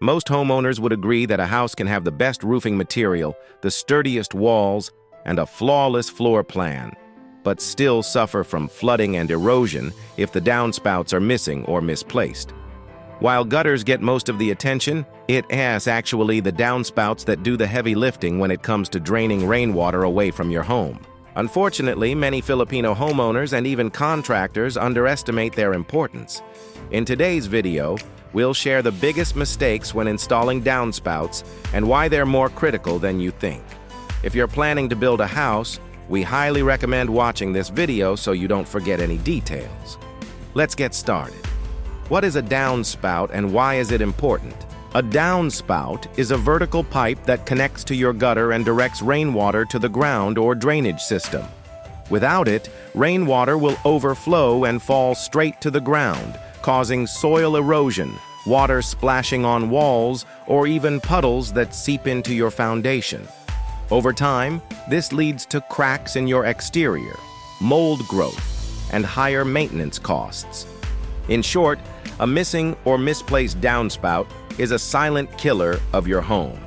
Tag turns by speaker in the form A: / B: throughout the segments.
A: Most homeowners would agree that a house can have the best roofing material, the sturdiest walls, and a flawless floor plan, but still suffer from flooding and erosion if the downspouts are missing or misplaced. While gutters get most of the attention, it is actually the downspouts that do the heavy lifting when it comes to draining rainwater away from your home. Unfortunately, many Filipino homeowners and even contractors underestimate their importance. In today's video, we'll share the biggest mistakes when installing downspouts and why they're more critical than you think. If you're planning to build a house, we highly recommend watching this video so you don't forget any details. Let's get started. What is a downspout and why is it important? A downspout is a vertical pipe that connects to your gutter and directs rainwater to the ground or drainage system. Without it, rainwater will overflow and fall straight to the ground, causing soil erosion, water splashing on walls, or even puddles that seep into your foundation. Over time, this leads to cracks in your exterior, mold growth, and higher maintenance costs. In short, a missing or misplaced downspout is a silent killer of your home.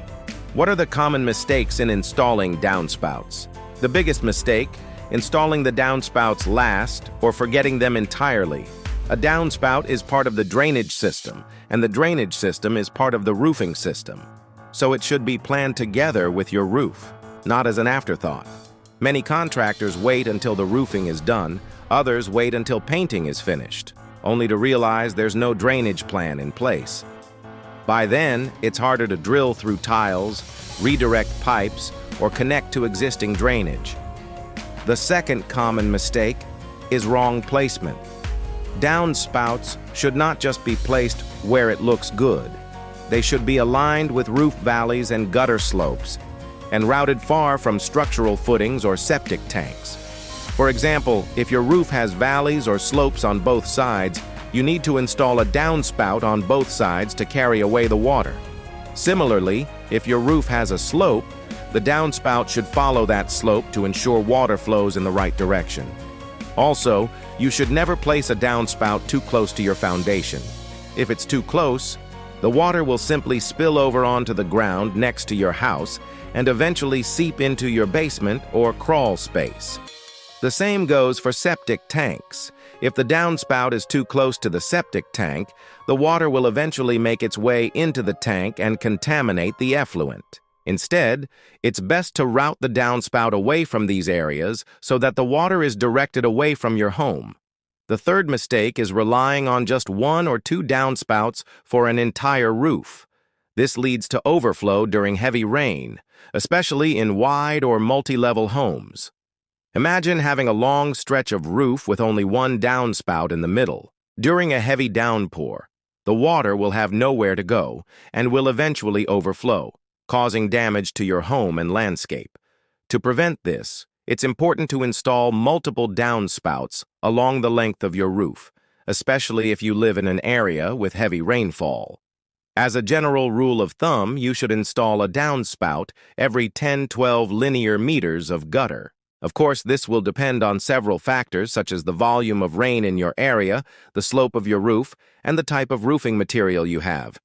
A: What are the common mistakes in installing downspouts? The biggest mistake, installing the downspouts last or forgetting them entirely. A downspout is part of the drainage system, and the drainage system is part of the roofing system. So it should be planned together with your roof, not as an afterthought. Many contractors wait until the roofing is done, others wait until painting is finished, only to realize there's no drainage plan in place. By then, it's harder to drill through tiles, redirect pipes, or connect to existing drainage. The second common mistake is wrong placement. Downspouts should not just be placed where it looks good. They should be aligned with roof valleys and gutter slopes, and routed far from structural footings or septic tanks. For example, if your roof has valleys or slopes on both sides, you need to install a downspout on both sides to carry away the water. Similarly, if your roof has a slope, the downspout should follow that slope to ensure water flows in the right direction. Also, you should never place a downspout too close to your foundation. If it's too close, the water will simply spill over onto the ground next to your house and eventually seep into your basement or crawl space. The same goes for septic tanks. If the downspout is too close to the septic tank, the water will eventually make its way into the tank and contaminate the effluent. Instead, it's best to route the downspout away from these areas so that the water is directed away from your home. The third mistake is relying on just one or two downspouts for an entire roof. This leads to overflow during heavy rain, especially in wide or multi-level homes. Imagine having a long stretch of roof with only one downspout in the middle. During a heavy downpour, the water will have nowhere to go and will eventually overflow, causing damage to your home and landscape. To prevent this, it's important to install multiple downspouts along the length of your roof, especially if you live in an area with heavy rainfall. As a general rule of thumb, you should install a downspout every 10-12 linear meters of gutter. Of course, this will depend on several factors such as the volume of rain in your area, the slope of your roof, and the type of roofing material you have.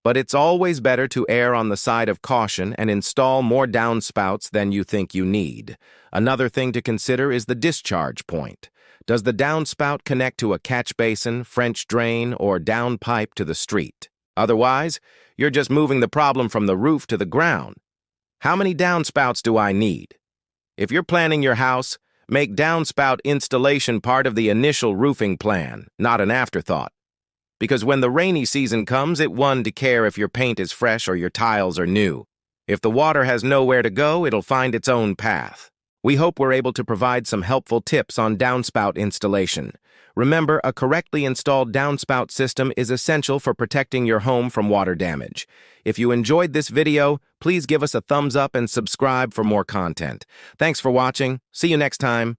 A: But it's always better to err on the side of caution and install more downspouts than you think you need. Another thing to consider is the discharge point. Does the downspout connect to a catch basin, French drain, or downpipe to the street? Otherwise, you're just moving the problem from the roof to the ground. How many downspouts do I need? If you're planning your house, make downspout installation part of the initial roofing plan, not an afterthought. Because when the rainy season comes, it won't care if your paint is fresh or your tiles are new. If the water has nowhere to go, it'll find its own path. We hope we're able to provide some helpful tips on downspout installation. Remember, a correctly installed downspout system is essential for protecting your home from water damage. If you enjoyed this video, please give us a thumbs up and subscribe for more content. Thanks for watching. See you next time.